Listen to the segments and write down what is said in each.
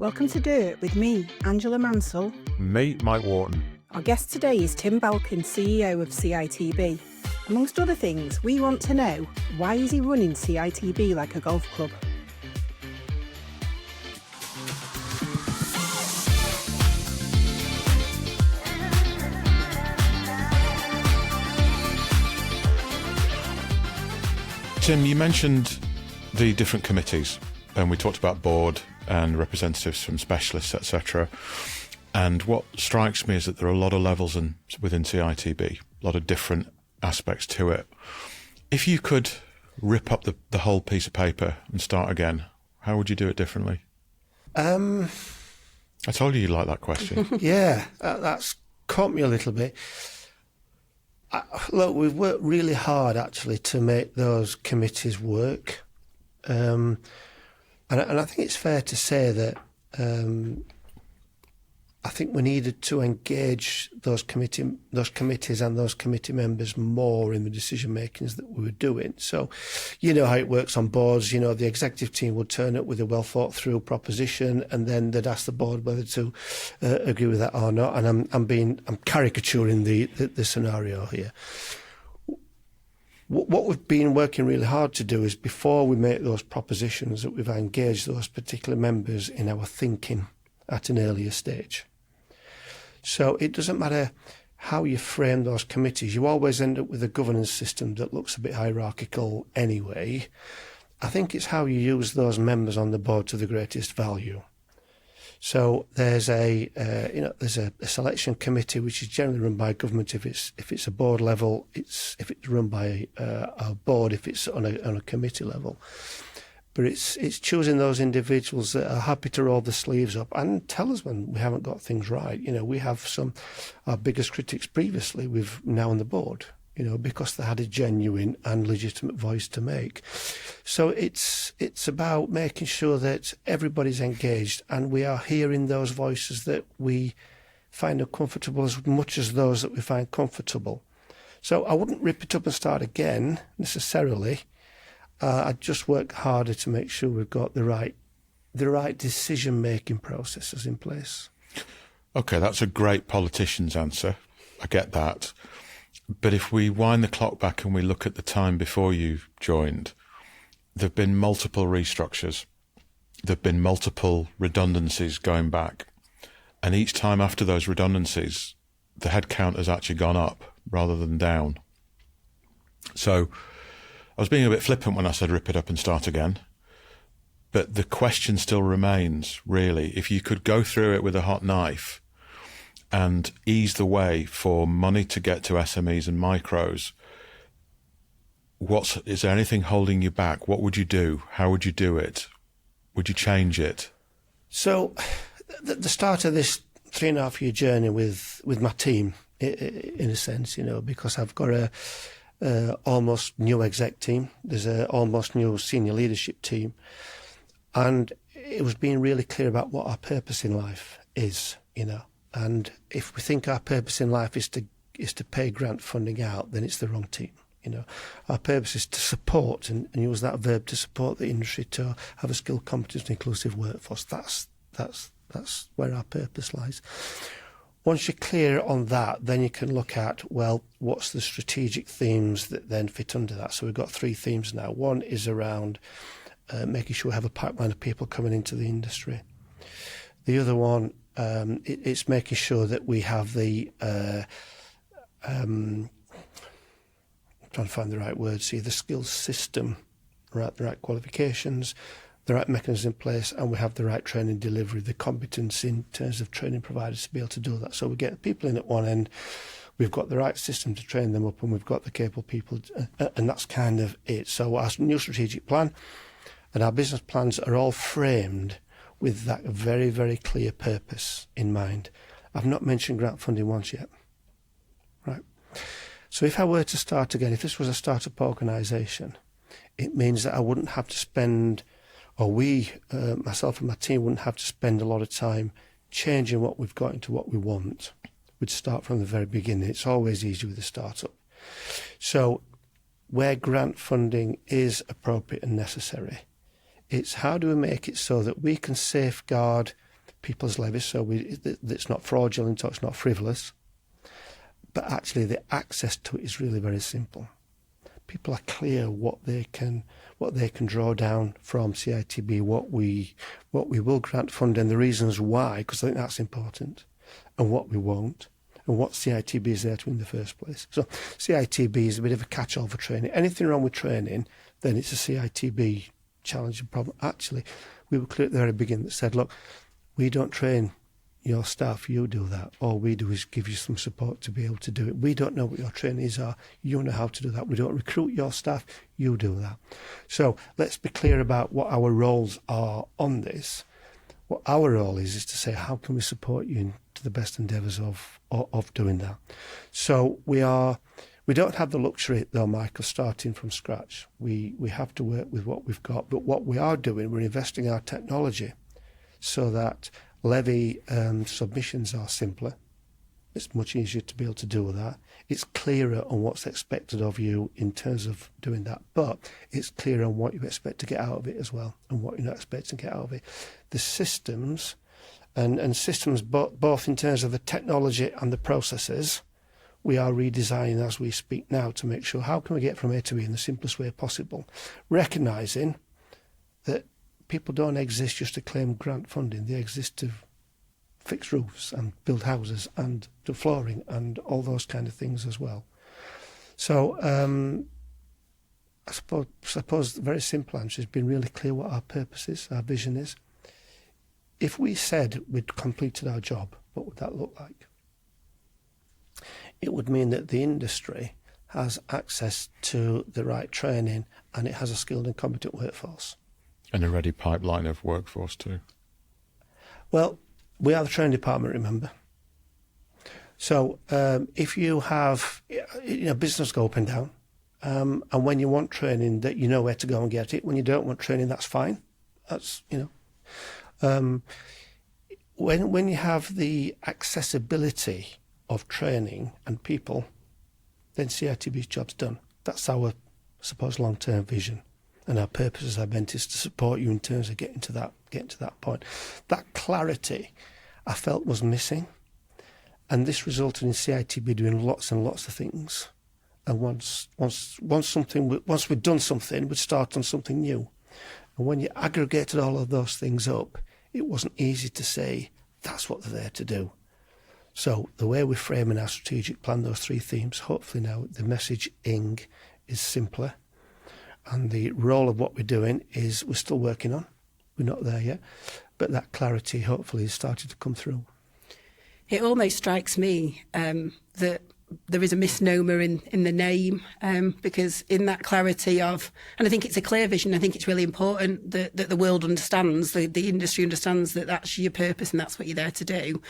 Welcome to Do It with me, Angela Mansell. Me, Mike Wharton. Our guest today is Tim Balcon, CEO of CITB. Amongst other things, we want to know, why is he running CITB like a golf club? Tim, you mentioned the different committees, and we talked about board and representatives from specialists, etc. And what strikes me is that there are a lot of levels within CITB, a lot of different aspects to it. If you could rip up the whole piece of paper and start again, how would you do it differently? I told you like that question. Yeah, that's caught me a little bit. Look, we've worked really hard actually to make those committees work. And I think it's fair to say that I think we needed to engage those committees and those committee members more in the decision makings that we were doing. So, you know how it works on boards. You know, the executive team would turn up with a well thought through proposition, and then they'd ask the board whether to agree with that or not. And I'm caricaturing the scenario here. What we've been working really hard to do is, before we make those propositions, that we've engaged those particular members in our thinking at an earlier stage. So it doesn't matter how you frame those committees, you always end up with a governance system that looks a bit hierarchical anyway. I think it's how you use those members on the board to the greatest value. So there's a selection committee which is generally run by government if it's a board level. If it's run by a board if it's on a committee level. But it's choosing those individuals that are happy to roll the sleeves up and tell us when we haven't got things right. You know, we have our biggest critics previously we've now on the board, you know, because they had a genuine and legitimate voice to make. So it's about making sure that everybody's engaged and we are hearing those voices that we find uncomfortable as much as those that we find comfortable. So I wouldn't rip it up and start again necessarily. I'd just work harder to make sure we've got the right decision-making processes in place. Okay, that's a great politician's answer. I get that. But if we wind the clock back and we look at the time before you joined, there have been multiple restructures. There have been multiple redundancies going back. And each time after those redundancies, the headcount has actually gone up rather than down. So I was being a bit flippant when I said rip it up and start again. But the question still remains, really. If you could go through it with a hot knife and ease the way for money to get to SMEs and Micros, is there anything holding you back? What would you do? How would you do it? Would you change it? So the start of this 3.5-year journey with my team, in a sense, you know, because I've got a almost new exec team. There's a almost new senior leadership team. And it was being really clear about what our purpose in life is, you know. And if we think our purpose in life is to pay grant funding out, then it's the wrong team. You know, our purpose is to support and use that verb to support the industry to have a skilled, competent, and inclusive workforce. That's where our purpose lies. Once you're clear on that, then you can look at, well, what's the strategic themes that then fit under that? So we've got 3 themes now. One is around making sure we have a pipeline of people coming into the industry. The other one, it's making sure that we have the I'm trying to find the right words here, the skills system, right, the right qualifications, the right mechanism in place, and we have the right training delivery, the competence in terms of training providers to be able to do that. So we get people in at one end, we've got the right system to train them up, and we've got the capable people, and that's kind of it. So our new strategic plan and our business plans are all framed with that very, very clear purpose in mind. I've not mentioned grant funding once yet. Right. So if I were to start again, if this was a startup organisation, it means that I wouldn't have to spend, or myself and my team wouldn't have to spend a lot of time changing what we've got into what we want. We'd start from the very beginning. It's always easier with a startup. So where grant funding is appropriate and necessary, it's how do we make it so that we can safeguard people's levies, so it's not fraudulent or it's not frivolous. But actually, the access to it is really very simple. People are clear what they can draw down from CITB, what we will grant fund, and the reasons why, because I think that's important, and what we won't, and what CITB is there to in the first place. So CITB is a bit of a catch-all for training. Anything wrong with training, then it's a CITB challenge and problem. Actually, we were clear at the very beginning that said, look, we don't train your staff, you do that. All we do is give you some support to be able to do it. We don't know what your trainees are, you know how to do that. We don't recruit your staff, you do that. So let's be clear about what our roles are on this. What our role is to say, how can we support you to the best endeavours of doing that? So we don't have the luxury, though, Michael, starting from scratch. We have to work with what we've got. But what we are doing, we're investing our technology so that levy submissions are simpler. It's much easier to be able to do that. It's clearer on what's expected of you in terms of doing that, but it's clearer on what you expect to get out of it as well and what you're not expecting to get out of it. The systems, and systems both in terms of the technology and the processes, we are redesigning as we speak now to make sure how can we get from A to B in the simplest way possible, recognising that people don't exist just to claim grant funding. They exist to fix roofs and build houses and do flooring and all those kind of things as well. So I suppose the very simple answer has been really clear what our purpose is, our vision is. If we said we'd completed our job, what would that look like? It would mean that the industry has access to the right training and it has a skilled and competent workforce. And a ready pipeline of workforce too. Well, we are the training department, remember. So if you have, business go up and down, and when you want training, that you know where to go and get it. When you don't want training, that's fine. That's, when you have the accessibility of training and people, then CITB's job's done. That's our, I suppose, long-term vision. And our purpose, as I meant, is to support you in terms of getting to that point. That clarity, I felt, was missing, and this resulted in CITB doing lots and lots of things. And once we'd done something, we'd start on something new. And when you aggregated all of those things up, it wasn't easy to say that's what they're there to do. So the way we're framing our strategic plan, those three themes, hopefully now the messaging is simpler. And the role of what we're doing is we're still working on. We're not there yet. But that clarity hopefully has started to come through. It almost strikes me that there is a misnomer in the name because in that clarity of, and I think it's a clear vision, I think it's really important that the world understands, the industry understands that that's your purpose and that's what you're there to do.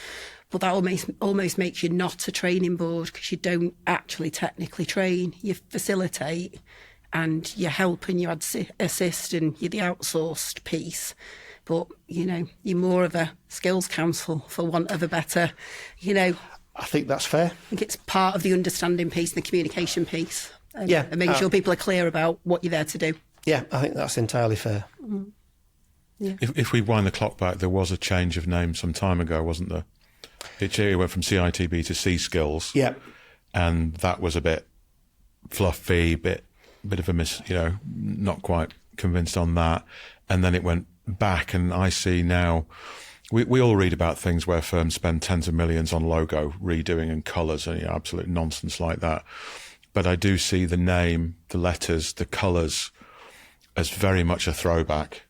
But that almost makes you not a training board because you don't actually technically train, you facilitate and you help and you assist and you're the outsourced piece. But, you're more of a skills council, for want of a better, I think that's fair. I think it's part of the understanding piece and the communication piece. And making sure people are clear about what you're there to do. Yeah, I think that's entirely fair. Mm-hmm. Yeah. If we wind the clock back, there was a change of name some time ago, wasn't there? It went from CITB to C Skills. Yeah. And that was a bit fluffy, bit of a not quite convinced on that. And then it went back, and I see now, we all read about things where firms spend tens of millions on logo redoing and colours and absolute nonsense like that. But I do see the name, the letters, the colours as very much a throwback.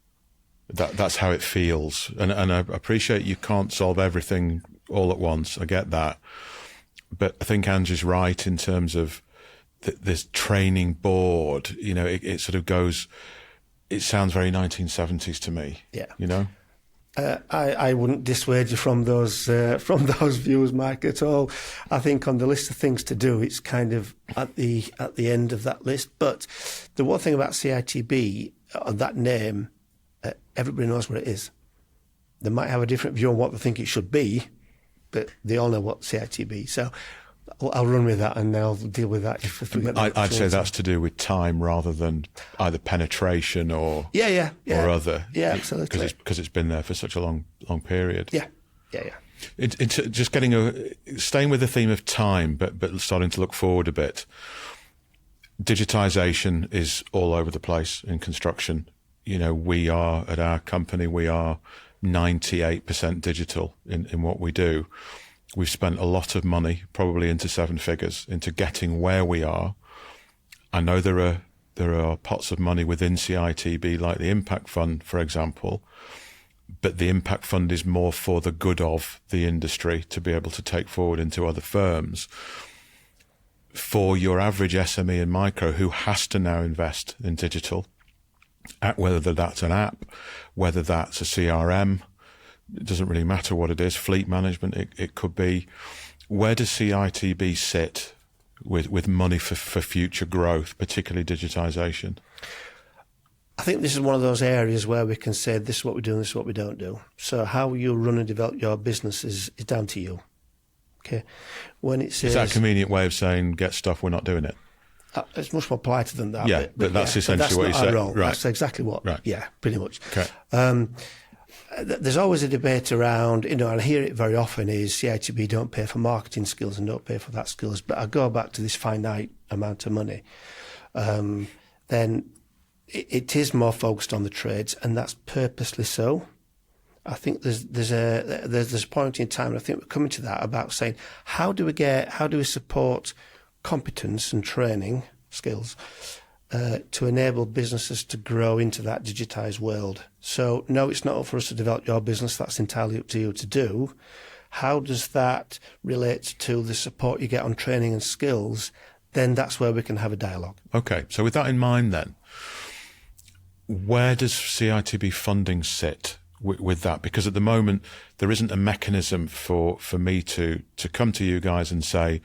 That's how it feels. And I appreciate you can't solve everything all at once. I get that. But I think Angie's right in terms of this training board. It sort of goes, it sounds very 1970s to me. Yeah. I wouldn't dissuade you from those views, Mike, at all. I think on the list of things to do, it's kind of at the end of that list. But the one thing about CITB, that name, everybody knows what it is. They might have a different view on what they think it should be, but they all know what CITB. So I'll run with that, and I'll deal with that if we get that. I'd say that's to do with time rather than either penetration or yeah. or other. Yeah, absolutely. Because it's been there for such a long period. Yeah. It's just staying with the theme of time, but starting to look forward a bit. Digitisation is all over the place in construction. We are, at our company, we are 98% digital in what we do. We've spent a lot of money, probably into seven figures, into getting where we are. I know there are pots of money within CITB, like the Impact Fund, for example, but the Impact Fund is more for the good of the industry to be able to take forward into other firms. For your average SME and micro who has to now invest in digital, whether that's an app, whether that's a CRM, it doesn't really matter what it is, fleet management, it could be. Where does CITB sit with money for future growth, particularly digitisation? I think this is one of those areas where we can say this is what we do and this is what we don't do. So how you run and develop your business is down to you. Okay, when it says, is that a convenient way of saying get stuff, we're not doing it? It's much more polite than that. Yeah, but that's essentially what you said. Right. That's exactly what. Right. Yeah, pretty much. Okay. There's always a debate around, and I hear it very often, is CITB don't pay for marketing skills and don't pay for that skills. But I go back to this finite amount of money. Then it is more focused on the trades, and that's purposely so. I think there's a point in time, and I think we're coming to that, about saying how do we support competence and training skills to enable businesses to grow into that digitised world. So no, it's not up for us to develop your business. That's entirely up to you to do. How does that relate to the support you get on training and skills? Then that's where we can have a dialogue. Okay. So with that in mind then, where does CITB funding sit with that? Because at the moment, there isn't a mechanism for me to come to you guys and say,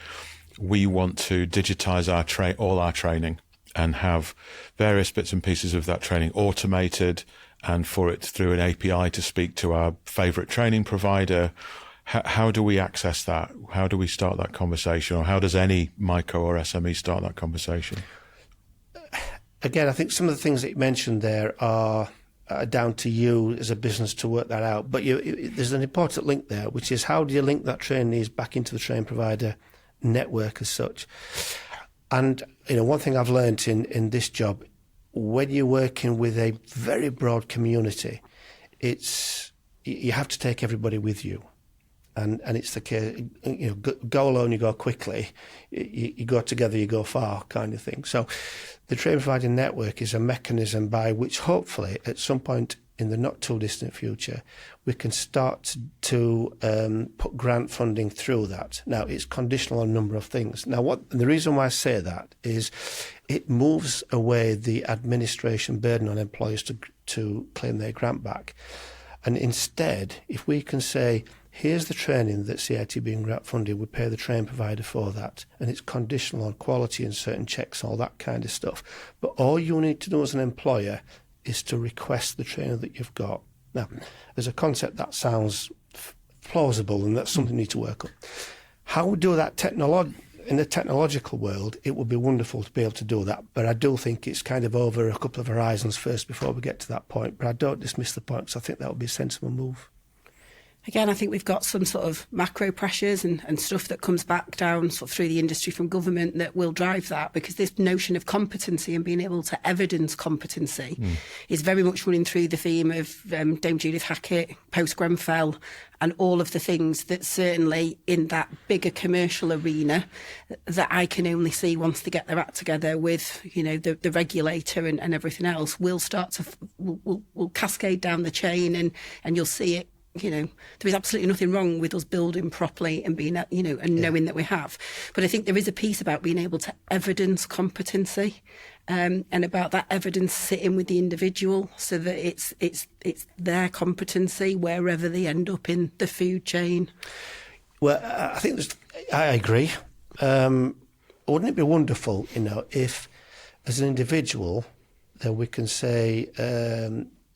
we want to digitise all our training and have various bits and pieces of that training automated, and for it through an API to speak to our favourite training provider. How do we access that? How do we start that conversation? Or how does any micro or SME start that conversation? Again, I think some of the things that you mentioned there are down to you as a business to work that out. But there's an important link there, which is how do you link that trainees back into the training provider network as such? And one thing I've learned in this job, when you're working with a very broad community, you have to take everybody with you. And it's the case, go alone, you go quickly, you go together, you go far, kind of thing. So the training provider network is a mechanism by which hopefully at some point in the not too distant future, we can start to put grant funding through that. Now, it's conditional on a number of things. Now, the reason why I say that is it moves away the administration burden on employers to claim their grant back. And instead, if we can say, here's the training that CITB and grant funded, we pay the training provider for that, and it's conditional on quality and certain checks, all that kind of stuff. But all you need to do as an employer is to request the training that you've got. Now, as a concept, that sounds plausible, and that's something you need to work on. How we do that in the technological world, it would be wonderful to be able to do that, but I do think it's kind of over a couple of horizons first before we get to that point. But I don't dismiss the point, because I think that would be a sensible move. Again, I think we've got some sort of macro pressures and stuff that comes back down sort of through the industry from government that will drive that, because this notion of competency and being able to evidence competency is very much running through the theme of Dame Judith Hackett, post-Grenfell, and all of the things that certainly in that bigger commercial arena that I can only see once they get their act together with, the regulator and everything else, will start to will cascade down the chain, and you'll see it. There is absolutely nothing wrong with us building properly and being, and knowing that we have. But I think there is a piece about being able to evidence competency, and about that evidence sitting with the individual so that it's their competency wherever they end up in the food chain. Well, I think I agree. Wouldn't it be wonderful, if as an individual that we can say,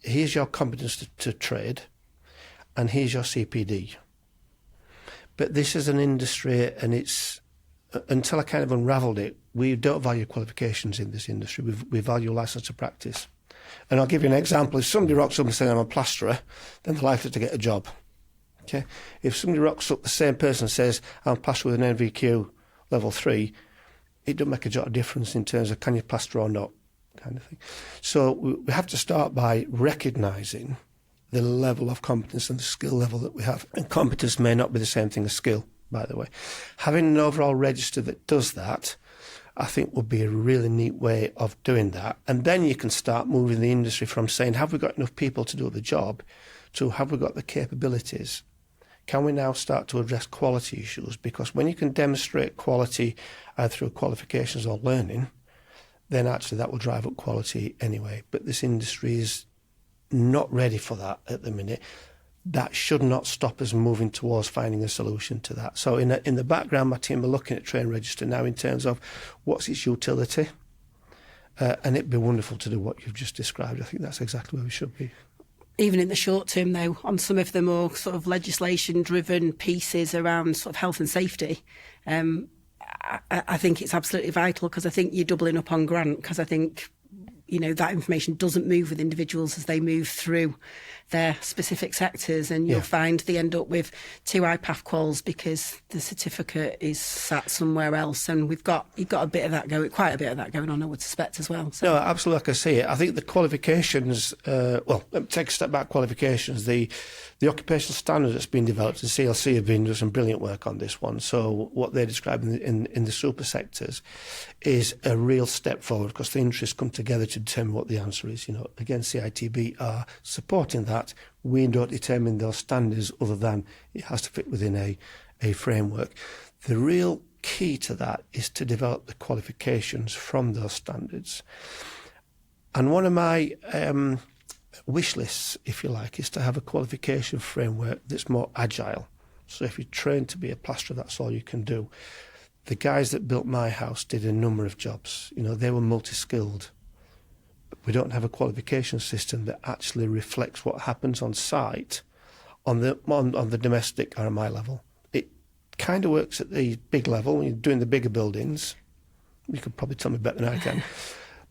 here's your competence to trade, and here's your CPD. But this is an industry, and it's until I kind of unravelled it, we don't value qualifications in this industry. We value licence to practice. And I'll give you an example. If somebody rocks up and says, I'm a plasterer, then they're likely to get a job. Okay. If somebody rocks up, the same person says, I'm a plasterer with an NVQ level 3, it doesn't make a jot of difference in terms of can you plaster or not, kind of thing. So we have to start by recognising the level of competence and the skill level that we have. And competence may not be the same thing as skill, by the way. Having an overall register that does that, I think would be a really neat way of doing that. And then you can start moving the industry from saying, have we got enough people to do the job, to have we got the capabilities? Can we now start to address quality issues? Because when you can demonstrate quality either through qualifications or learning, then actually that will drive up quality anyway. But this industry is not ready for that at the minute. That should not stop us moving towards finding a solution to that. So in the background, my team are looking at Train Register now in terms of what's its utility. And it'd be wonderful to do what you've just described. I think that's exactly where we should be. Even in the short term, though, on some of the more sort of legislation-driven pieces around sort of health and safety, I think it's absolutely vital, because I think you're doubling up on grant, because I think, you know, that information doesn't move with individuals as they move through their specific sectors, and you'll find they end up with 2 IPAF quals because the certificate is sat somewhere else, and you've got a bit of that going, quite a bit of that going on, I would suspect, as well. So. No, absolutely, like I see it. I think the qualifications, well, let me take a step back. Qualifications, the occupational standard that's been developed, the CLC have been doing some brilliant work on this one. So what they describe in the super sectors is a real step forward, because the interests come together to determine what the answer is. You know, again, CITB are supporting that. We don't determine those standards other than it has to fit within a framework. The real key to that is to develop the qualifications from those standards. And one of my wish lists, if you like, is to have a qualification framework that's more agile. So if you're trained to be a plasterer, that's all you can do. The guys that built my house did a number of jobs. You know, they were multi-skilled. But we don't have a qualification system that actually reflects what happens on site on the domestic RMI level. It kind of works at the big level when you're doing the bigger buildings. You could probably tell me better than I can.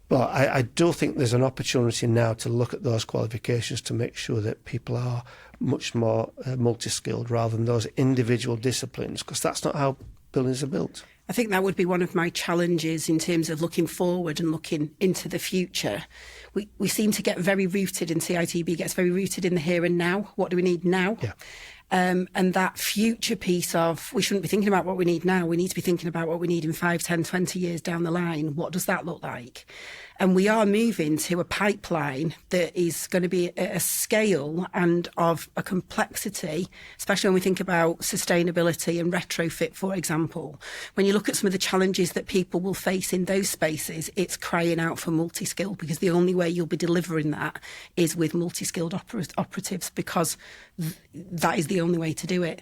But I do think there's an opportunity now to look at those qualifications to make sure that people are much more multi-skilled rather than those individual disciplines, because that's not how buildings are built. I think that would be one of my challenges in terms of looking forward and looking into the future. We seem to get very rooted, and CITB gets very rooted in the here and now. What do we need now? Yeah. And that future piece of, we shouldn't be thinking about what we need now. We need to be thinking about what we need in 5, 10, 20 years down the line. What does that look like? And we are moving to a pipeline that is going to be at a scale and of a complexity, especially when we think about sustainability and retrofit, for example. When you look at some of the challenges that people will face in those spaces, it's crying out for multi-skill, because the only way you'll be delivering that is with multi-skilled operatives, because that is the only way to do it.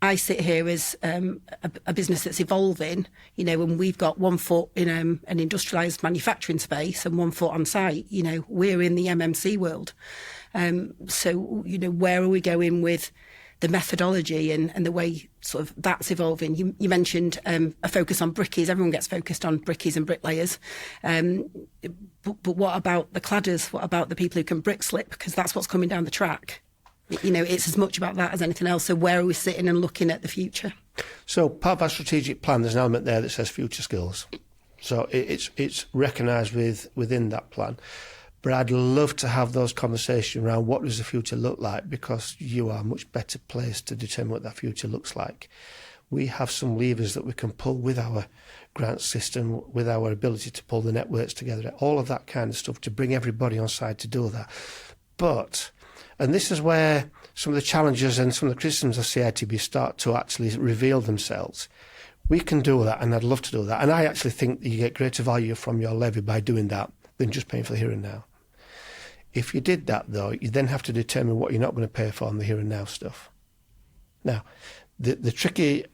I sit here as a business that's evolving, you know, and we've got 1 foot in an industrialised manufacturing space and 1 foot on site. You know, we're in the MMC world. So, you know, where are we going with the methodology and the way sort of that's evolving? You mentioned a focus on brickies. Everyone gets focused on brickies and bricklayers. But what about the cladders? What about the people who can brick slip? Because that's what's coming down the track. You know, it's as much about that as anything else. So where are we sitting and looking at the future? So part of our strategic plan, there's an element there that says future skills. So it's recognised within that plan. But I'd love to have those conversations around what does the future look like, because you are much better placed to determine what that future looks like. We have some levers that we can pull with our grant system, with our ability to pull the networks together, all of that kind of stuff to bring everybody on side to do that. But... and this is where some of the challenges and some of the criticisms of CITB start to actually reveal themselves. We can do that, and I'd love to do that. And I actually think that you get greater value from your levy by doing that than just paying for the here and now. If you did that, though, you then have to determine what you're not going to pay for on the here and now stuff. Now, the tricky...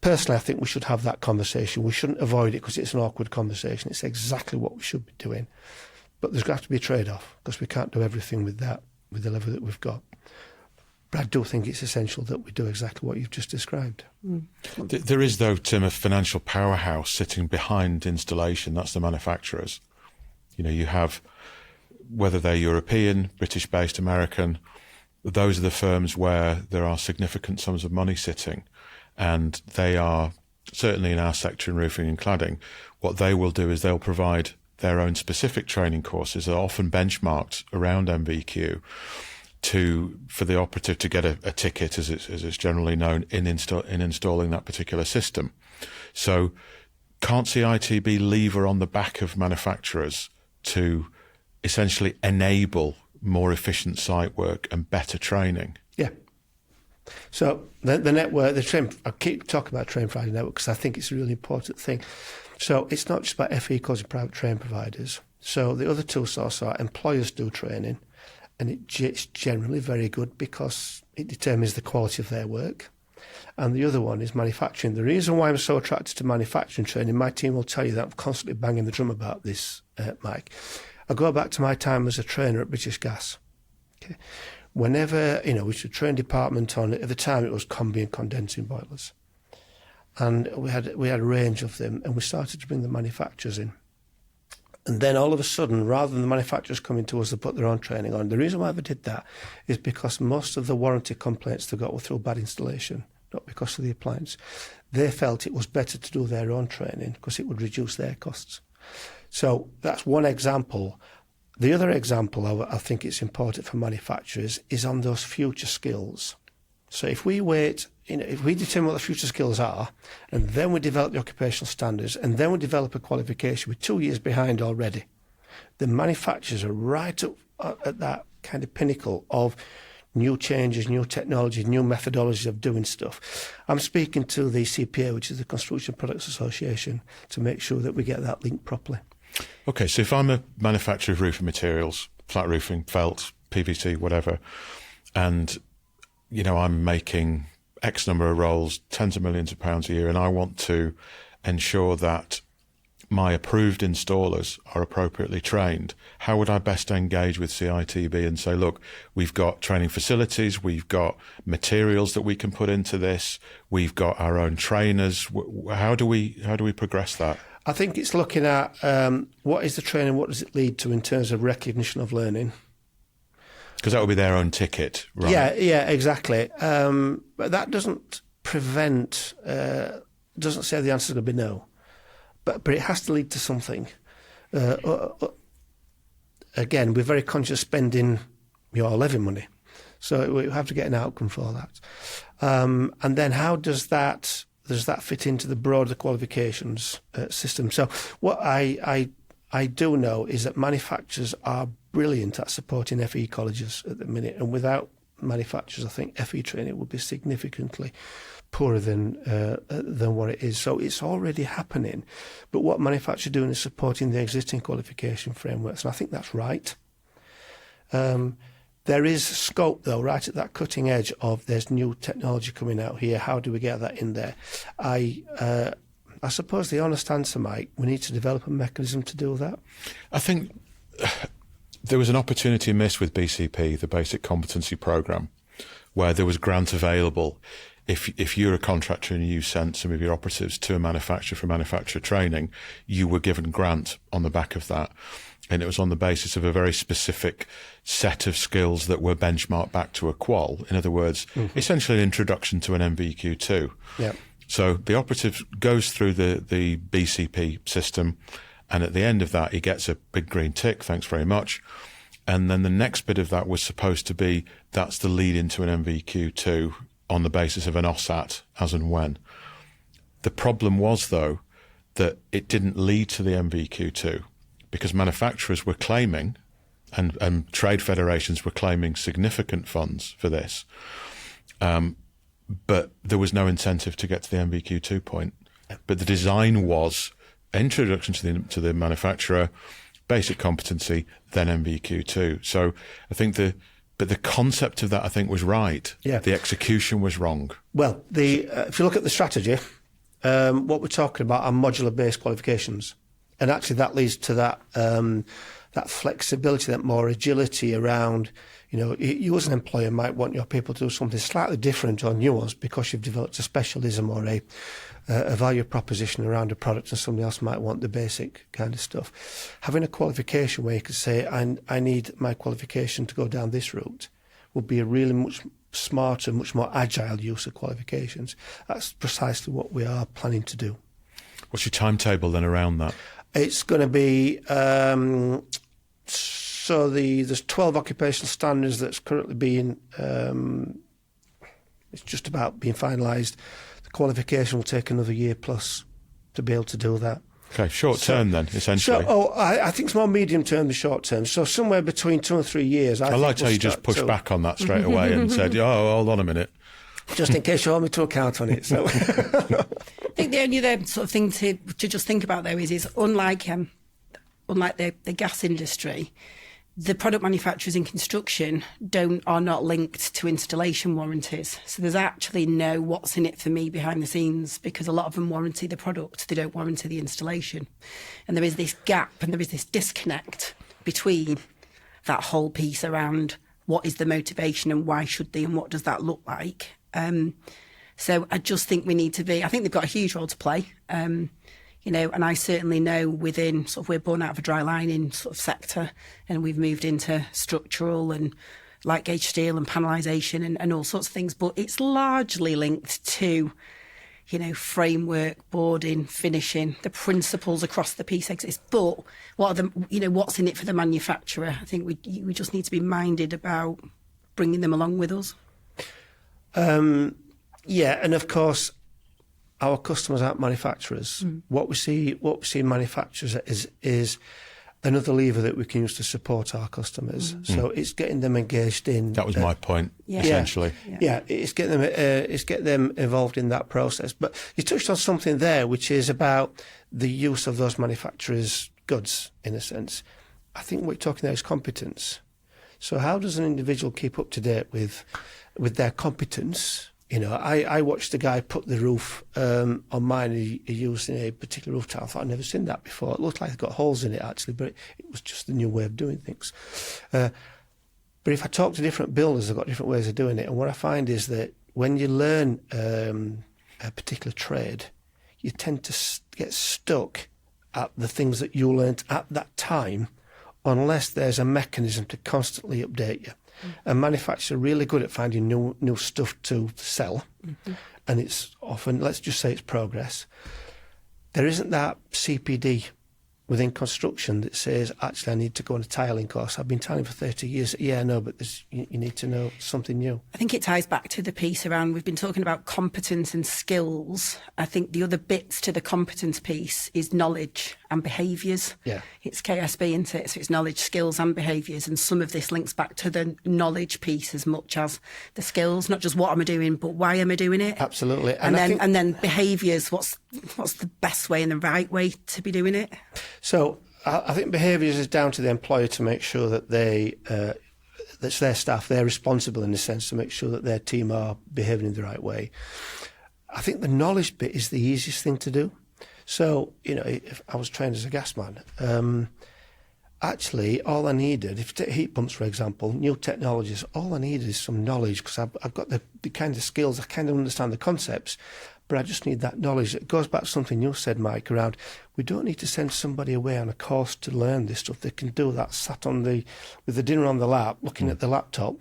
personally, I think we should have that conversation. We shouldn't avoid it because it's an awkward conversation. It's exactly what we should be doing. But there's got to be a trade-off, because we can't do everything with that, with the level that we've got. But I do think it's essential that we do exactly what you've just described. There is, though, Tim, a financial powerhouse sitting behind installation. That's the manufacturers. You have, whether they're European, British-based, American, those are the firms where there are significant sums of money sitting. And they are, certainly in our sector in roofing and cladding, what they will do is they'll provide their own specific training courses that are often benchmarked around MVQ for the operative to get a ticket, as it's generally known, in installing that particular system. So can't CITB lever on the back of manufacturers to essentially enable more efficient site work and better training? Yeah. So the network, I keep talking about Train Friday Network because I think it's a really important thing. So it's not just about FE equals private training providers. So the other two sources are employers do training, and it's generally very good because it determines the quality of their work. And the other one is manufacturing. The reason why I'm so attracted to manufacturing training, my team will tell you that I'm constantly banging the drum about this, Mike. I go back to my time as a trainer at British Gas. Okay. Whenever, we should train department on, at the time it was combi and condensing boilers. And we had a range of them, and we started to bring the manufacturers in. And then all of a sudden, rather than the manufacturers coming to us to put their own training on, the reason why they did that is because most of the warranty complaints they got were through bad installation, not because of the appliance. They felt it was better to do their own training because it would reduce their costs. So that's one example. The other example I think it's important for manufacturers is on those future skills. So if we wait, if we determine what the future skills are, and then we develop the occupational standards, and then we develop a qualification, we're 2 years behind already. The manufacturers are right at that kind of pinnacle of new changes, new technologies, new methodologies of doing stuff. I'm speaking to the CPA, which is the Construction Products Association, to make sure that we get that linked properly. Okay, so if I'm a manufacturer of roofing materials, flat roofing, felt, PVC, whatever, and I'm making X number of rolls, tens of millions of pounds a year, and I want to ensure that my approved installers are appropriately trained, how would I best engage with CITB and say, look, we've got training facilities, we've got materials that we can put into this, we've got our own trainers. How do we progress that? I think it's looking at what is the training, what does it lead to in terms of recognition of learning? Because that would be their own ticket, right? Yeah, exactly. But that doesn't prevent, doesn't say the answer is going to be no. But it has to lead to something. Again, we're very conscious spending your levy money. So we have to get an outcome for that. And then how does that fit into the broader qualifications system? So what I do know is that manufacturers are brilliant at supporting FE colleges at the minute, and without manufacturers, I think FE training would be significantly poorer than what it is. So it's already happening. But what manufacturers are doing is supporting the existing qualification frameworks, and I think that's right. There is scope, though, right at that cutting edge of there's new technology coming out here. How do we get that in there? I suppose the honest answer, Mike, we need to develop a mechanism to do that. I think there was an opportunity missed with BCP, the Basic Competency Programme, where there was grant available. If you're a contractor and you sent some of your operatives to a manufacturer for manufacturer training, you were given grant on the back of that. And it was on the basis of a very specific set of skills that were benchmarked back to a qual. In other words, essentially an introduction to an MVQ2. Yeah. So the operative goes through the BCP system, and at the end of that, he gets a big green tick, thanks very much. And then the next bit of that was supposed to be, that's the lead into an MVQ2 on the basis of an OSAT as and when. The problem was, though, that it didn't lead to the MVQ2 because manufacturers were claiming, and trade federations were claiming significant funds for this, but there was no incentive to get to the MVQ2 point. But the design was introduction to the manufacturer, basic competency, then MVQ2. So I think the concept of that, I think, was right. Yeah. The execution was wrong. Well, if you look at the strategy, what we're talking about are modular-based qualifications. And actually that leads to that flexibility, that more agility around, You as an employer might want your people to do something slightly different or nuanced because you've developed a specialism or a value proposition around a product, and somebody else might want the basic kind of stuff. Having a qualification where you could say, I need my qualification to go down this route, would be a really much smarter, much more agile use of qualifications. That's precisely what we are planning to do. What's your timetable then around that? It's going to be, there's 12 occupational standards that's currently being, it's just about being finalised. The qualification will take another year plus to be able to do that. Okay, short term then, essentially. I think it's more medium term than short term. So somewhere between 2 and 3 years. I liked how you just pushed back on that straight away and said, oh, hold on a minute. Just in case you hold me to account on it. So I think the only other sort of thing to just think about though is unlike the gas industry, the product manufacturers in construction are not linked to installation warranties. So there's actually no what's in it for me behind the scenes, because a lot of them warranty the product, they don't warranty the installation. And there is this gap and there is this disconnect between that whole piece around what is the motivation and why should they and what does that look like. So I just think we need to I think they've got a huge role to play. And I certainly know within we're born out of a dry lining sort of sector, and we've moved into structural and light gauge steel and panelisation and all sorts of things. But it's largely linked to, framework, boarding, finishing. The principles across the piece exist. But what's in it for the manufacturer? I think we just need to be minded about bringing them along with us. And of course, our customers aren't manufacturers. What we see in manufacturers is another lever that we can use to support our customers. So it's getting them engaged in. That was my point, essentially. It's getting them involved in that process. But you touched on something there, which is about the use of those manufacturers' goods, in a sense. I think what you're talking there is competence. So how does an individual keep up to date with their competence? I watched the guy put the roof on mine. He used in a particular roof tile. I thought I'd never seen that before. It looked like it got holes in it, actually, but it was just a new way of doing things. But if I talk to different builders, they've got different ways of doing it. And what I find is that when you learn a particular trade, you tend to get stuck at the things that you learnt at that time, unless there's a mechanism to constantly update you. And manufacturers are really good at finding new stuff to sell, and it's often, let's just say, it's progress. There isn't that CPD within construction that says, actually, I need to go on a tiling course. I've been tiling for 30 years. Yeah, no, but you need to know something new. I think it ties back to the piece around, we've been talking about competence and skills. I think the other bits to the competence piece is knowledge and behaviours. Yeah. It's KSB, isn't it? So it's knowledge, skills and behaviours. And some of this links back to the knowledge piece as much as the skills, not just what am I doing, but why am I doing it? Absolutely. And then behaviours, what's the best way and the right way to be doing it? So I think behaviours is down to the employer to make sure that that's their staff, they're responsible in a sense to make sure that their team are behaving in the right way. I think the knowledge bit is the easiest thing to do. So, if I was trained as a gasman, actually all I needed, if you take heat pumps, for example, new technologies, all I needed is some knowledge, because I've got the kind of skills, I kind of understand the concepts, but I just need that knowledge. It goes back to something you said, Mike, around we don't need to send somebody away on a course to learn this stuff. They can do that sat with the dinner on the lap, looking at the laptop,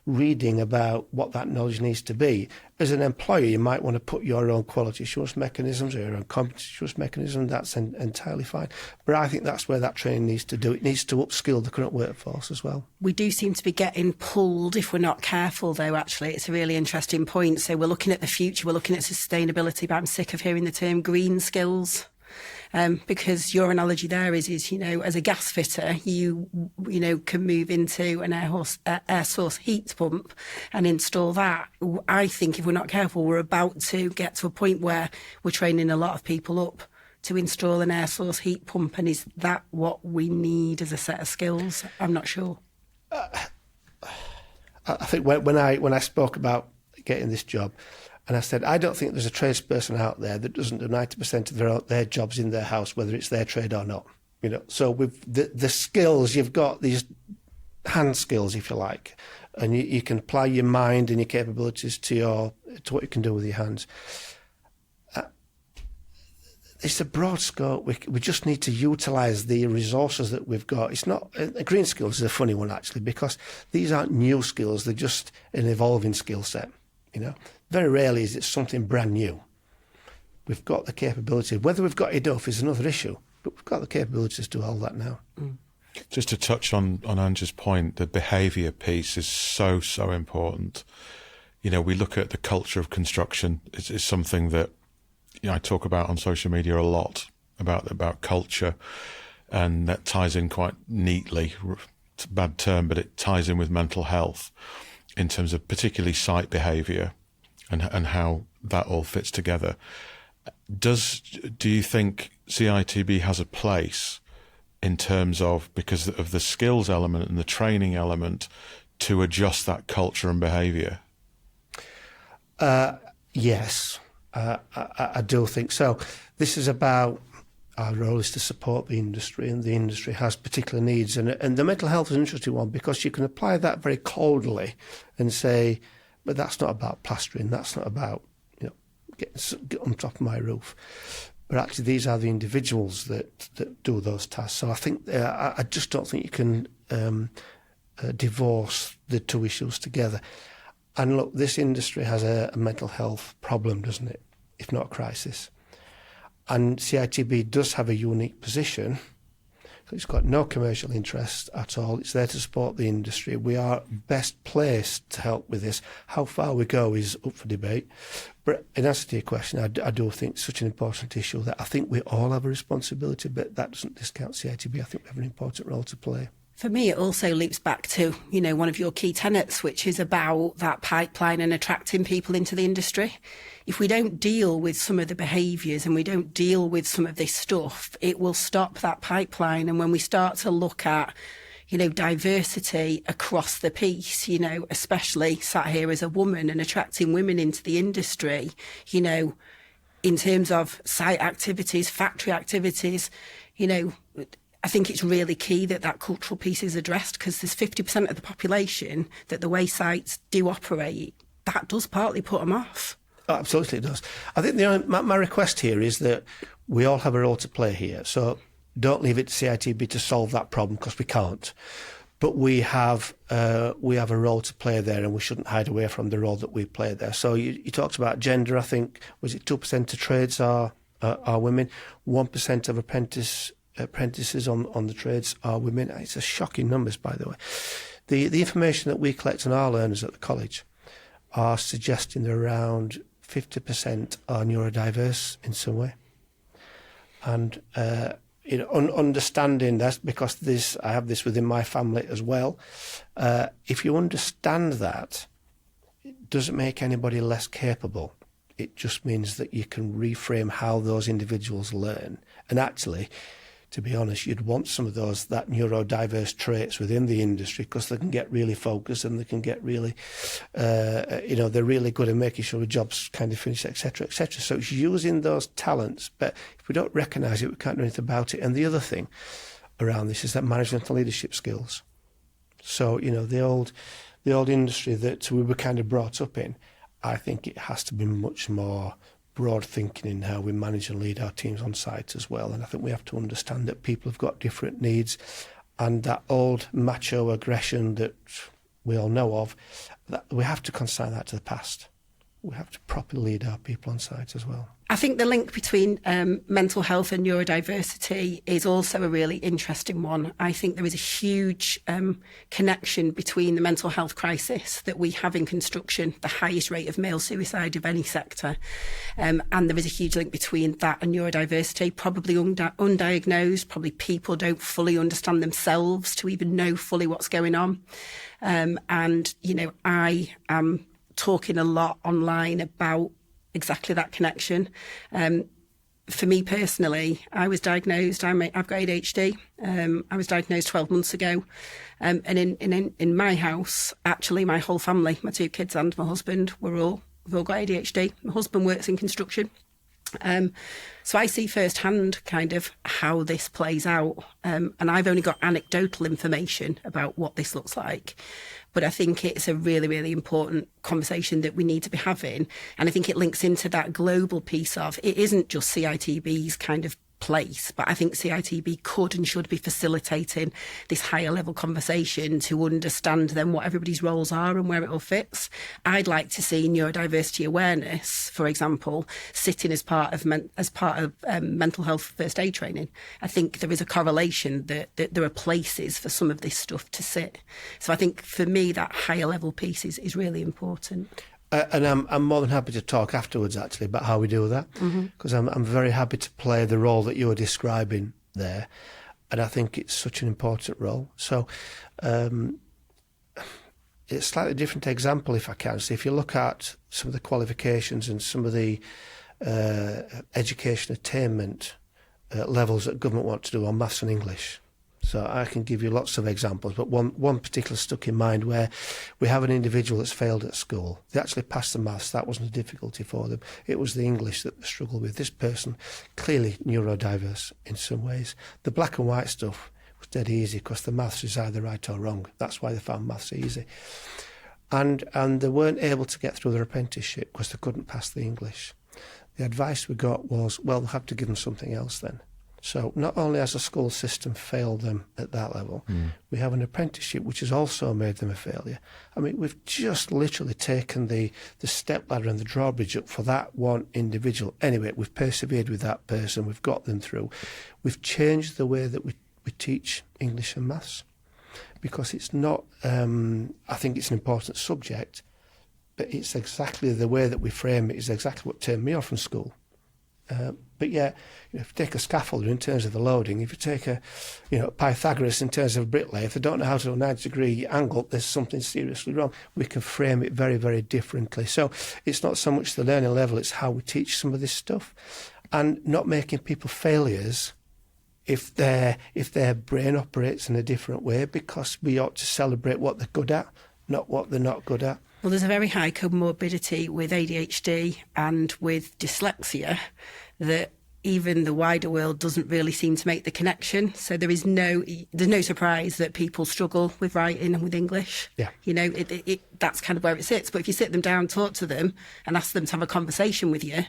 reading about what that knowledge needs to be. As an employer, you might want to put your own quality assurance mechanisms or your own competence assurance mechanism. That's entirely fine. But I think that's where that training needs to do. It needs to upskill the current workforce as well. We do seem to be getting pulled if we're not careful, though, actually. It's a really interesting point. So we're looking at the future, we're looking at sustainability, but I'm sick of hearing the term green skills. Because your analogy there is as a gas fitter, you can move into an air source heat pump and install that. I think if we're not careful, we're about to get to a point where we're training a lot of people up to install an air source heat pump. And is that what we need as a set of skills? I'm not sure. I think when I spoke about getting this job, and I said, I don't think there's a tradesperson out there that doesn't do 90% of their jobs in their house, whether it's their trade or not. So with the skills, you've got these hand skills, if you like, and you can apply your mind and your capabilities to what you can do with your hands. It's a broad scope. We just need to utilise the resources that we've got. It's not green skills is a funny one actually, because these aren't new skills. They're just an evolving skill set. Very rarely is it something brand new. We've got the capability. Whether we've got enough is another issue, but we've got the capabilities to do all that now. Just to touch on Angie's point, the behaviour piece is so important. We look at the culture of construction. It's something that I talk about on social media a lot, about culture, and that ties in quite neatly. It's a bad term, but it ties in with mental health in terms of particularly site behaviour and how that all fits together. Do you think CITB has a place in terms of, because of the skills element and the training element, to adjust that culture and behaviour? Yes, I do think so. This is about, our role is to support the industry, and the industry has particular needs. And the mental health is an interesting one, because you can apply that very coldly and say, but that's not about plastering, that's not about get on top of my roof. But actually, these are the individuals that do those tasks. So I think I just don't think you can divorce the two issues together. And look, this industry has a mental health problem, doesn't it? If not a crisis. And CITB does have a unique position. It's got no commercial interest at all. It's there to support the industry. We are best placed to help with this. How far we go is up for debate. But in answer to your question, I do think it's such an important issue that I think we all have a responsibility, but that doesn't discount CITB. I think we have an important role to play. For me, it also loops back to, one of your key tenets, which is about that pipeline and attracting people into the industry. If we don't deal with some of the behaviours and we don't deal with some of this stuff, it will stop that pipeline. And when we start to look at, diversity across the piece, especially sat here as a woman and attracting women into the industry, in terms of site activities, factory activities, I think it's really key that cultural piece is addressed, because there's 50% of the population that the way sites do operate, that does partly put them off. Oh, absolutely it does. I think my request here is that we all have a role to play here. So don't leave it to CITB to solve that problem, because we can't. But we have a role to play there, and we shouldn't hide away from the role that we play there. So you talked about gender. I think, was it 2% of trades are women, 1% of apprentices on the trades are women. It's a shocking numbers, by the way. The information that we collect on our learners at the college are suggesting that around 50% are neurodiverse in some way. And understanding that, because I have this within my family as well. If you understand that, it doesn't make anybody less capable. It just means that you can reframe how those individuals learn. And actually, to be honest, you'd want some of that neurodiverse traits within the industry, because they can get really focused and they can get really, they're really good at making sure the job's kind of finished, etc., etc. So it's using those talents, but if we don't recognise it, we can't do anything about it. And the other thing around this is that management and leadership skills. So, the old industry that we were kind of brought up in, I think it has to be much more broad thinking in how we manage and lead our teams on site as well. And I think we have to understand that people have got different needs, and that old macho aggression that we all know of, that we have to consign that to the past. We have to properly lead our people on site as well. I think the link between mental health and neurodiversity is also a really interesting one. I think there is a huge connection between the mental health crisis that we have in construction, the highest rate of male suicide of any sector, and there is a huge link between that and neurodiversity, probably undiagnosed, probably people don't fully understand themselves to even know fully what's going on. I am talking a lot online about exactly that connection. For me personally, I was diagnosed, I've got ADHD. I was diagnosed 12 months ago. And in my house, actually my whole family, my 2 kids and my husband, we've all got ADHD. My husband works in construction. So I see firsthand kind of how this plays out. And I've only got anecdotal information about what this looks like. But I think it's a really, really important conversation that we need to be having. And I think it links into that global piece of it isn't just CITB's kind of place, but I think CITB could and should be facilitating this higher level conversation to understand then what everybody's roles are and where it all fits. I'd like to see neurodiversity awareness, for example, sitting as part of mental health first aid training. I think there is a correlation that there are places for some of this stuff to sit. So I think for me that higher level piece is really important. And I'm more than happy to talk afterwards, actually, about how we do that, because I'm very happy to play the role that you're describing there, and I think it's such an important role. So it's a slightly different example, if I can. So if you look at some of the qualifications and some of the education attainment levels that government want to do on maths and English. So I can give you lots of examples, but one particular stuck in mind where we have an individual that's failed at school. They actually passed the maths. That wasn't a difficulty for them. It was the English that they struggled with. This person, clearly neurodiverse in some ways. The black and white stuff was dead easy because the maths is either right or wrong. That's why they found maths easy. And they weren't able to get through their apprenticeship because they couldn't pass the English. The advice we got was, well, we'll have to give them something else then. So not only has the school system failed them at that level, we have an apprenticeship which has also made them a failure. I mean, we've just literally taken the stepladder and the drawbridge up for that one individual. Anyway, we've persevered with that person, we've got them through. We've changed the way that we teach English and maths because it's not, I think it's an important subject, but it's exactly the way that we frame it is exactly what turned me off from school. But yeah, if you take a scaffolder in terms of the loading, if you take a Pythagoras in terms of a bricklayer, if they don't know how to do a 90-degree angle, there's something seriously wrong. We can frame it very, very differently. So it's not so much the learning level, it's how we teach some of this stuff. And not making people failures if their brain operates in a different way, because we ought to celebrate what they're good at, not what they're not good at. Well, there's a very high comorbidity with ADHD and with dyslexia that even the wider world doesn't really seem to make the connection. So there's no surprise that people struggle with writing and with English. Yeah. That's kind of where it sits. But if you sit them down, talk to them and ask them to have a conversation with you,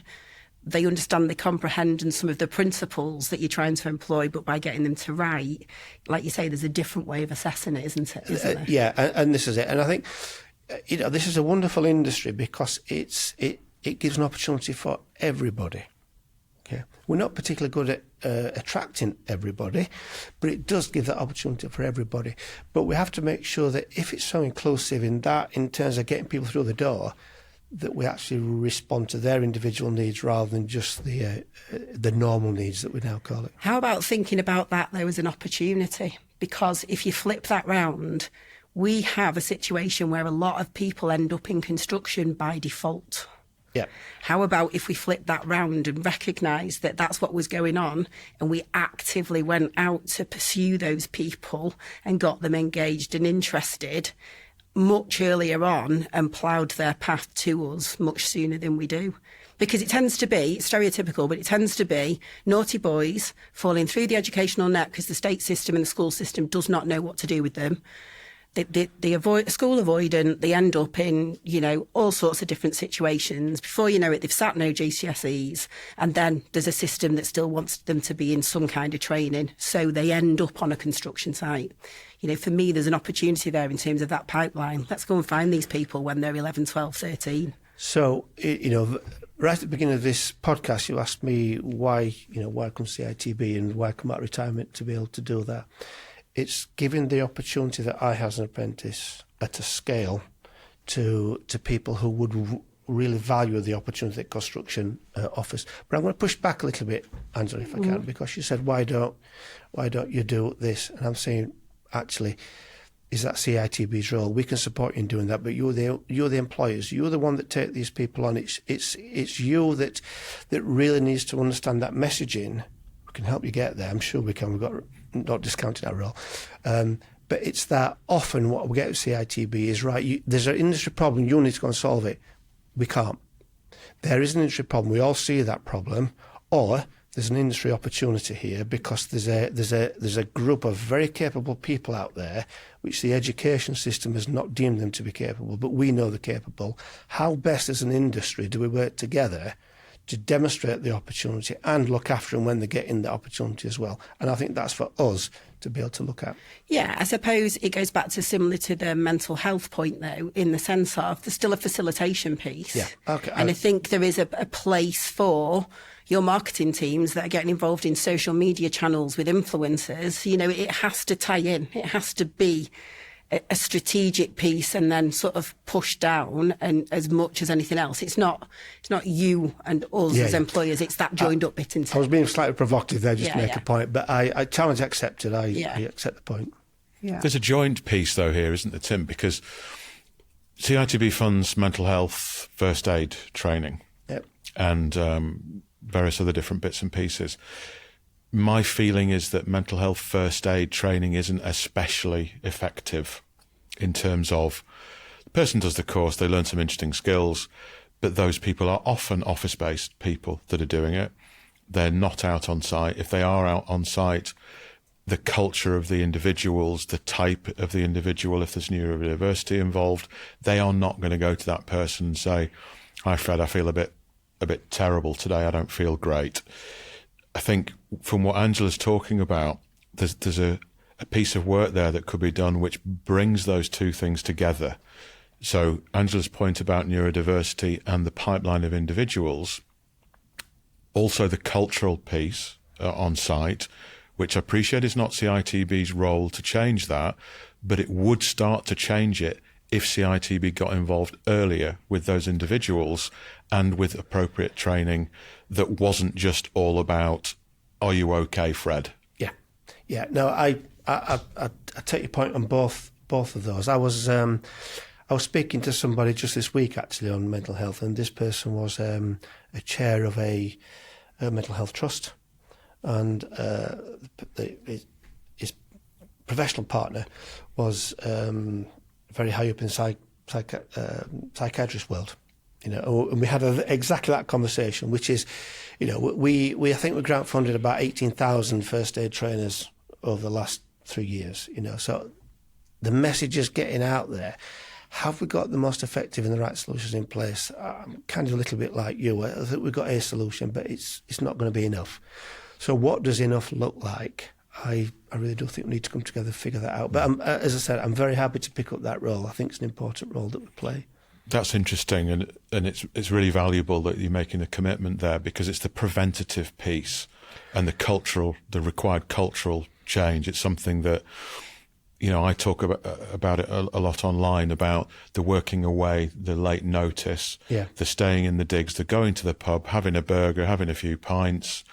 they understand, they comprehend, and some of the principles that you're trying to employ, but by getting them to write, like you say, there's a different way of assessing it, isn't there? Yeah, and this is it. And I think, this is a wonderful industry because it gives an opportunity for everybody. Okay, we're not particularly good at attracting everybody, but it does give that opportunity for everybody. But we have to make sure that if it's so inclusive in terms of getting people through the door, that we actually respond to their individual needs rather than just the normal needs that we now call it. How about thinking about that though as an opportunity? Because if you flip that round, we have a situation where a lot of people end up in construction by default. Yeah. How about if we flip that round and recognise that that's what was going on, and we actively went out to pursue those people and got them engaged and interested much earlier on and ploughed their path to us much sooner than we do? Because it tends to be, it's stereotypical, but it tends to be naughty boys falling through the educational net because the state system and the school system does not know what to do with them. They avoid school avoidant, they end up in, all sorts of different situations. Before you know it, they've sat no GCSEs, and then there's a system that still wants them to be in some kind of training. So they end up on a construction site. For me, there's an opportunity there in terms of that pipeline. Let's go and find these people when they're 11, 12, 13. So, right at the beginning of this podcast, you asked me why come CITB and why come out of retirement to be able to do that. It's giving the opportunity that I have as an apprentice at a scale to people who would really value the opportunity that construction offers. But I'm going to push back a little bit, Angela, if I can, because you said, why don't you do this? And I'm saying, actually, is that CITB's role? We can support you in doing that, but you're the employers. You're the one that take these people on. It's you that really needs to understand that messaging. We can help you get there. I'm sure we can. We've got not discounting our role. But it's that often what we get with CITB is, right, there's an industry problem, you need to go and solve it. We can't. there is an industry problem. We all see that problem, or there's an industry opportunity here because there's a group of very capable people out there which the education system has not deemed them to be capable, but we know they're capable. How best as an industry do we work together to demonstrate the opportunity and look after them when they get in the opportunity as well? And I think that's for us to be able to look at. Yeah, I suppose it goes back to similar to the mental health point, though, in the sense of there's still a facilitation piece. Yeah, okay. And I think there is a place for your marketing teams that are getting involved in social media channels with influencers. You know, it has to tie in. It has to be a strategic piece and then sort of push down, and as much as anything else. It's not you and us as employers, it's that joined up bit into I was being slightly provocative there just to make yeah. a point, but I challenge accepted. I accept the point. Yeah. There's a joint piece, though, here, isn't there, Tim? Because CITB funds mental health first aid training and various other different bits and pieces. My feeling is that mental health first aid training isn't especially effective in terms of the person does the course, they learn some interesting skills, but those people are often office-based people that are doing it. They're not out on site. If they are out on site, the culture of the individuals, the type of the individual, if there's neurodiversity involved, they are not going to go to that person and say, "Hi, Fred, I feel a bit terrible today. I don't feel great." I think from what Angela's talking about, there's a piece of work there that could be done which brings those two things together. So Angela's point about neurodiversity and the pipeline of individuals, also the cultural piece on site, which I appreciate is not CITB's role to change that, but it would start to change it if CITB got involved earlier with those individuals and with appropriate training that wasn't just all about, "Are you okay, Fred?" Yeah. No, I take your point on both of those. I was speaking to somebody just this week actually on mental health, and this person was a chair of a mental health trust, and his professional partner was very high up in psychiatrist world. You know, and we had exactly that conversation, which is, you know, we I think we grant funded about 18,000 first aid trainers over the last 3 years. You know, so the message is getting out there. Have we got the most effective and the right solutions in place? I'm kind of a little bit like you. I think we've got a solution, but it's not going to be enough. So what does enough look like? I really do think we need to come together and figure that out. But as I said, I'm very happy to pick up that role. I think it's an important role that we play. That's interesting, and it's really valuable that you're making a commitment there, because it's the preventative piece and the required cultural change. It's something that, you know, I talk about it a lot online, about the working away, the late notice, the staying in the digs, the going to the pub, having a burger, having a few pints,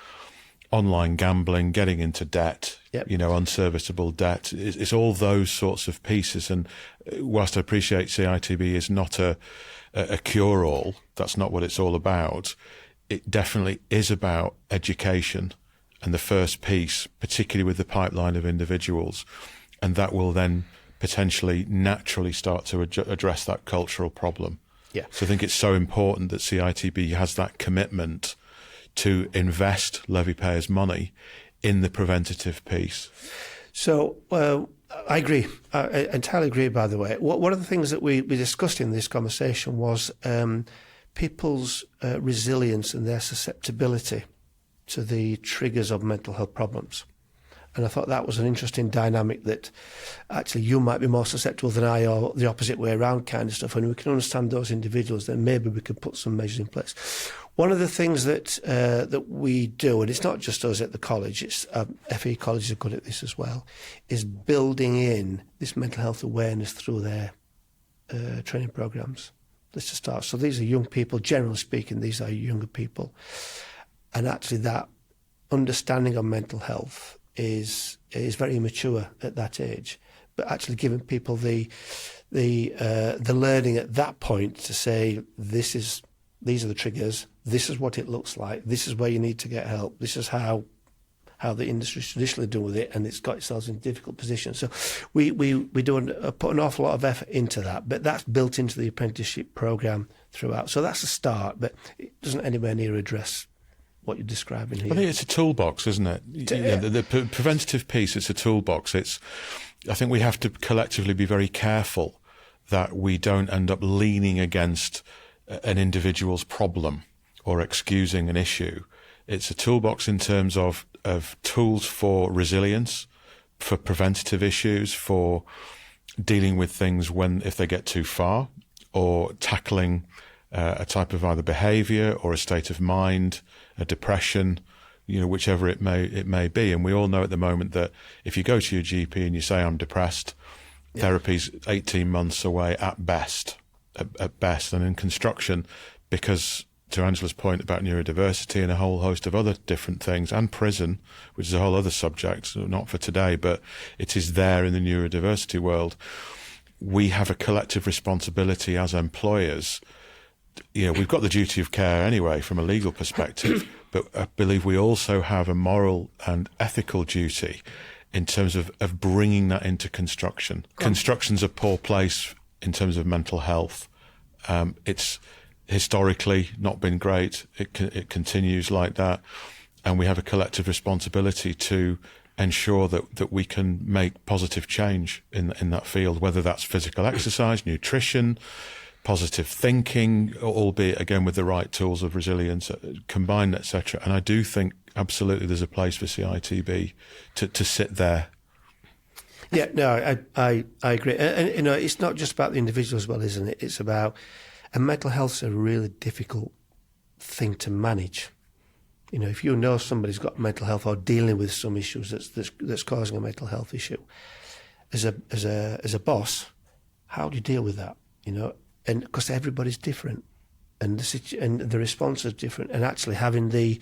online gambling, getting into debt, you know, unserviceable debt. It's all those sorts of pieces. And whilst I appreciate CITB is not a cure-all, that's not what it's all about, it definitely is about education and the first piece, particularly with the pipeline of individuals. And that will then potentially naturally start to address that cultural problem. Yeah. So I think it's so important that CITB has that commitment to invest levy payers' money in the preventative piece. So I agree. I entirely agree, by the way. One of the things that we discussed in this conversation was people's resilience and their susceptibility to the triggers of mental health problems. And I thought that was an interesting dynamic, that actually you might be more susceptible than I, or the opposite way around kind of stuff. And we can understand those individuals, then maybe we could put some measures in place. One of the things that we do, and it's not just us at the college, it's FE colleges are good at this as well, is building in this mental health awareness through their training programs. That's the start. So these are young people, generally speaking, these are younger people. And actually that understanding of mental health is very immature at that age, but actually giving people the learning at that point to say, these are the triggers, this is what it looks like, this is where you need to get help, this is how how the industry's traditionally done with it, and it's got itself in a difficult position. So we do put an awful lot of effort into that, but that's built into the apprenticeship programme throughout. So that's a start, but it doesn't anywhere near address what you're describing here. I think it's a toolbox, isn't it? The preventative piece, it's a toolbox. I think we have to collectively be very careful that we don't end up leaning against an individual's problem or excusing an issue. It's a toolbox in terms of tools for resilience, for preventative issues, for dealing with things if they get too far, or tackling a type of either behaviour or a state of mind, a depression, whichever it may be. And we all know at the moment that if you go to your GP and you say, I'm depressed, therapy's 18 months away at best. And in construction, because to Angela's point about neurodiversity and a whole host of other different things, and prison, which is a whole other subject, not for today, but it is there in the neurodiversity world, we have a collective responsibility as employers. We've got the duty of care anyway from a legal perspective, but I believe we also have a moral and ethical duty in terms of bringing that into construction. Construction's a poor place in terms of mental health. It's historically not been great. It continues like that. And we have a collective responsibility to ensure that we can make positive change in that field, whether that's physical exercise, nutrition, positive thinking, albeit again with the right tools of resilience combined, etc. And I do think absolutely there's a place for CITB to sit there. Yeah, no, I agree. And it's not just about the individual as well, isn't it? It's about, and mental health's a really difficult thing to manage. If you know somebody's got mental health or dealing with some issues that's causing a mental health issue, as a boss, how do you deal with that? And because everybody's different, and the response is different, and actually having the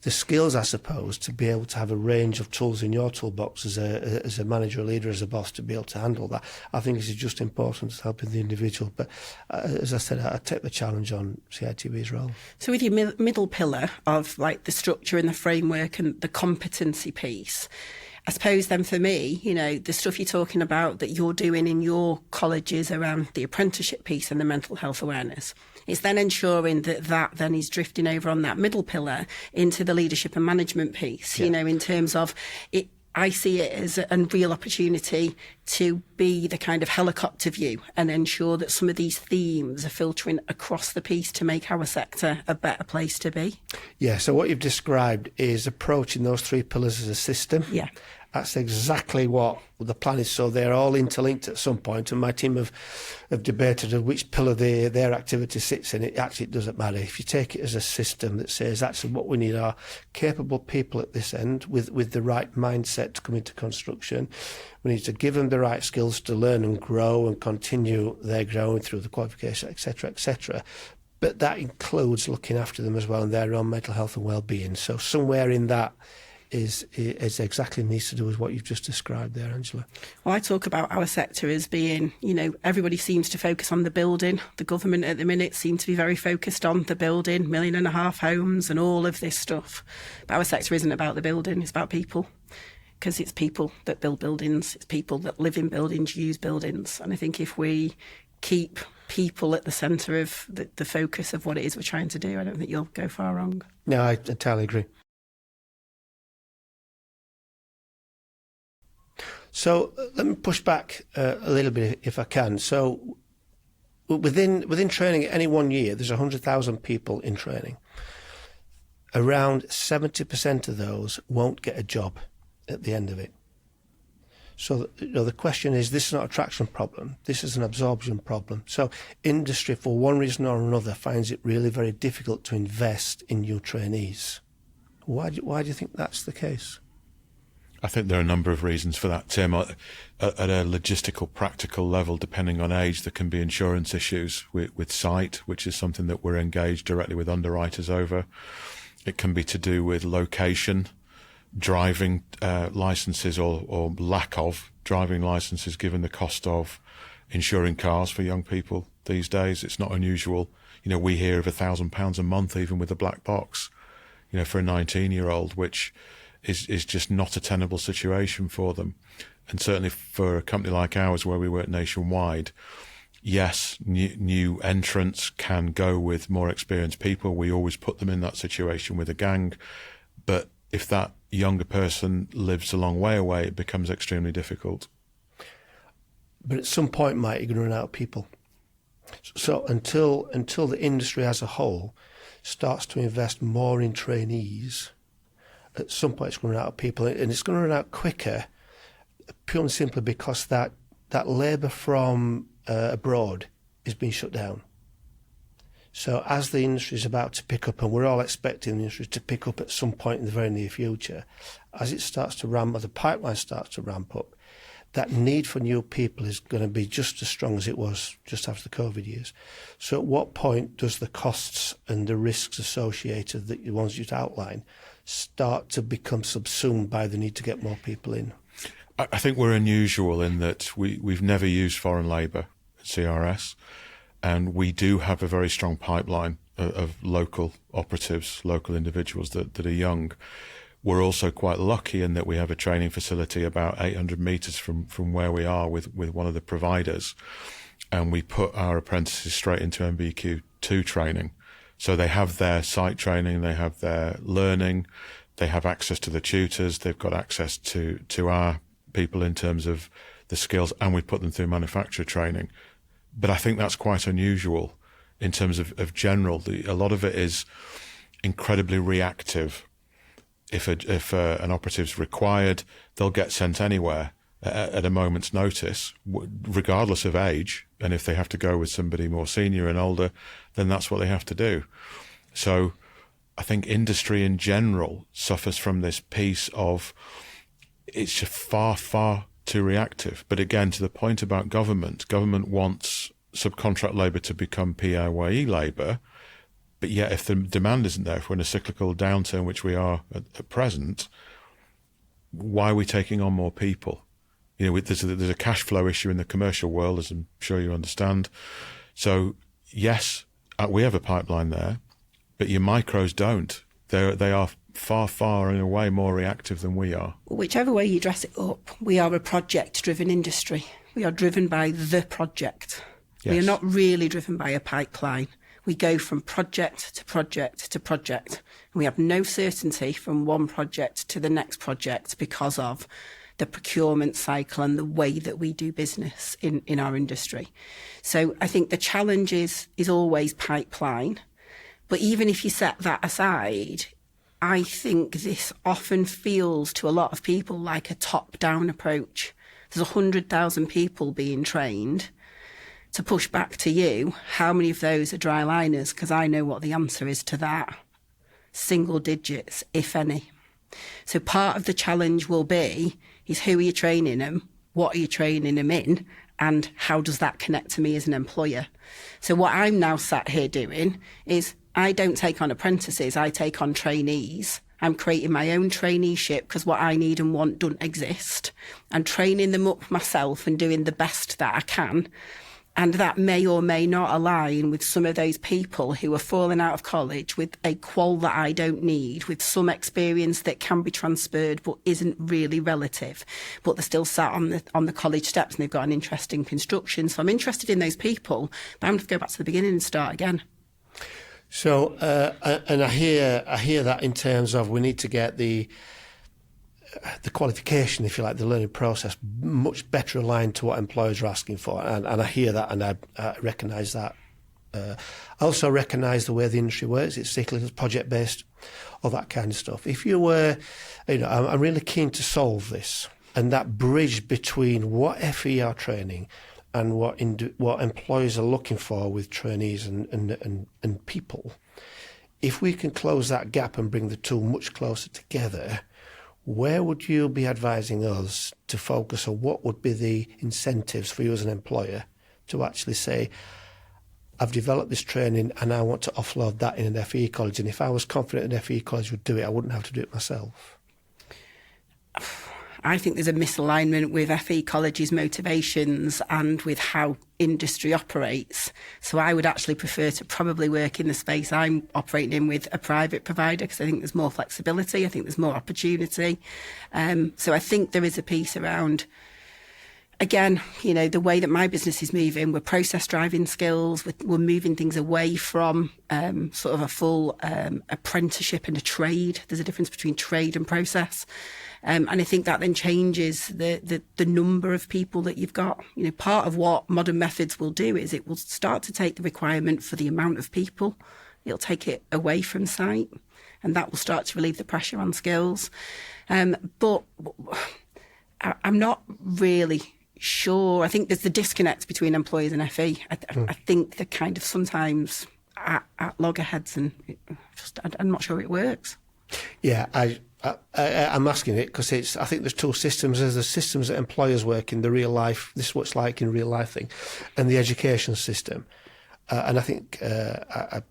skills, I suppose, to be able to have a range of tools in your toolbox as a manager, a leader, as a boss, to be able to handle that, I think is just important to helping the individual. But as I said, I take the challenge on CITB's role. So with your middle pillar of like the structure and the framework and the competency piece, I suppose then for me, the stuff you're talking about that you're doing in your colleges around the apprenticeship piece and the mental health awareness, it's then ensuring that then is drifting over on that middle pillar into the leadership and management piece, in terms of it. I see it as a real opportunity to be the kind of helicopter view and ensure that some of these themes are filtering across the piece to make our sector a better place to be. Yeah, so what you've described is approaching those three pillars as a system. Yeah. That's exactly what the plan is. So they're all interlinked at some point, and my team have debated which pillar their activity sits in. It doesn't matter. If you take it as a system that says actually what we need are capable people at this end with the right mindset to come into construction. We need to give them the right skills to learn and grow and continue their growing through the qualification, etc., etc. But that includes looking after them as well and their own mental health and well-being. So somewhere in that is exactly needs to do with what you've just described there, Angela. Well, I talk about our sector as being, everybody seems to focus on the building. The government at the minute seems to be very focused on the building, 1.5 million homes and all of this stuff. But our sector isn't about the building, it's about people. Because it's people that build buildings, it's people that live in buildings, use buildings. And I think if we keep people at the centre of the focus of what it is we're trying to do, I don't think you'll go far wrong. No, I entirely agree. So let me push back a little bit if I can. So within training, any 1 year, there's 100,000 people in training. Around 70% of those won't get a job at the end of it. So the question is, this is not a traction problem. This is an absorption problem. So industry, for one reason or another, finds it really very difficult to invest in new trainees. Why do you think that's the case? I think there are a number of reasons for that, Tim. At a logistical, practical level, depending on age, there can be insurance issues with site, which is something that we're engaged directly with underwriters over. It can be to do with location, driving licenses or lack of driving licenses, given the cost of insuring cars for young people these days. It's not unusual. We hear of £1,000 a month, even with a black box, for a 19-year-old, which is just not a tenable situation for them. And certainly for a company like ours where we work nationwide, yes, new entrants can go with more experienced people. We always put them in that situation with a gang. But if that younger person lives a long way away, it becomes extremely difficult. But at some point, Mike, you're going to run out of people. So until the industry as a whole starts to invest more in trainees, at some point it's going to run out of people, and it's going to run out quicker, purely and simply because that labour from abroad is being shut down. So as the industry is about to pick up, and we're all expecting the industry to pick up at some point in the very near future, as it starts to ramp up, the pipeline starts to ramp up, that need for new people is going to be just as strong as it was just after the COVID years. So at what point does the costs and the risks associated, the ones you've outlined, start to become subsumed by the need to get more people in? I think we're unusual in that we've never used foreign labour at CRS, and we do have a very strong pipeline of local operatives, local individuals that are young. We're also quite lucky in that we have a training facility about 800 metres from where we are with one of the providers, and we put our apprentices straight into MBQ2 training. So they have their site training, they have their learning, they have access to the tutors, they've got access to our people in terms of the skills, and we put them through manufacturer training. But I think that's quite unusual in terms of general. A lot of it is incredibly reactive. If an operative's required, they'll get sent anywhere at a moment's notice, regardless of age. And if they have to go with somebody more senior and older, then that's what they have to do. So I think industry in general suffers from this piece of it's just far, far too reactive. But again, to the point about government wants subcontract labour to become PAYE labour. But yet, if the demand isn't there, if we're in a cyclical downturn, which we are at present, why are we taking on more people? You know, there's a cash flow issue in the commercial world, as I'm sure you understand. So, yes, we have a pipeline there, but your micros don't. They are far, far and away more reactive than we are. Whichever way you dress it up, we are a project-driven industry. We are driven by the project. Yes. We are not really driven by a pipeline. We go from project to project to project. And we have no certainty from one project to the next project because of the procurement cycle and the way that we do business in our industry. So I think the challenge is always pipeline. But even if you set that aside, I think this often feels to a lot of people like a top-down approach. There's 100,000 people being trained. To push back to you, how many of those are dry liners? Because I know what the answer is to that. Single digits, if any. So part of the challenge will be is who are you training them? What are you training them in? And how does that connect to me as an employer? So what I'm now sat here doing is I don't take on apprentices, I take on trainees. I'm creating my own traineeship because what I need and want don't exist. I'm training them up myself and doing the best that I can. And that may or may not align with some of those people who are falling out of college with a qual that I don't need, with some experience that can be transferred but isn't really relative. But they're still sat on the college steps and they've got an interest in construction. So I'm interested in those people, but I'm going to go back to the beginning and start again. So, and I hear that in terms of we need to get the qualification, if you like, the learning process, much better aligned to what employers are asking for. And I hear that and I recognise that. I also recognise the way the industry works. It's cyclical, project-based, all that kind of stuff. If you were, I'm really keen to solve this. And that bridge between what FE are training and what employers are looking for with trainees and people, if we can close that gap and bring the two much closer together, where would you be advising us to focus on what would be the incentives for you as an employer to actually say, I've developed this training and I want to offload that in an FE college, and if I was confident an FE college would do it, I wouldn't have to do it myself? I think there's a misalignment with FE colleges' motivations and with how industry operates. So I would actually prefer to probably work in the space I'm operating in with a private provider, because I think there's more flexibility, I think there's more opportunity. So I think there is a piece around, again, you know, the way that my business is moving, we're process driving skills, we're moving things away from sort of a full apprenticeship and a trade. There's a difference between trade and process. And I think that then changes the number of people that you've got. You know, part of what modern methods will do is it will start to take the requirement for the amount of people. It'll take it away from site, and that will start to relieve the pressure on skills. But I'm not really sure. I think there's the disconnect between employers and FE. I think they're kind of sometimes at loggerheads, and I'm not sure it works. Yeah, I'm asking it because I think there's two systems. There's the systems that employers work in, the real life, this is what it's like in real life thing, and the education system. And I think I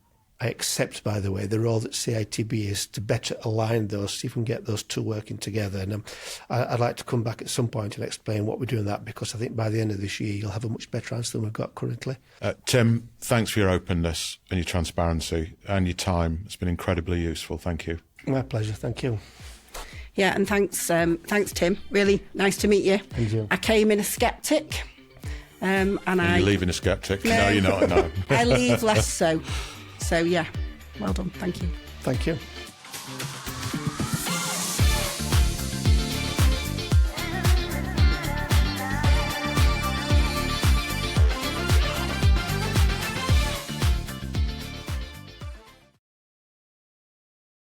accept, by the way, the role that CITB is to better align those, see if we can get those two working together. And I'd like to come back at some point and explain what we're doing that, because I think by the end of this year you'll have a much better answer than we've got currently. Tim, thanks for your openness and your transparency and your time. It's been incredibly useful. Thank you. My pleasure. Thank you. Yeah, and thanks, Tim. Really nice to meet you. Thank you. I came in a sceptic, and you're leaving a sceptic. No, you're not. No. I leave less so. So yeah, well done. Thank you. Thank you.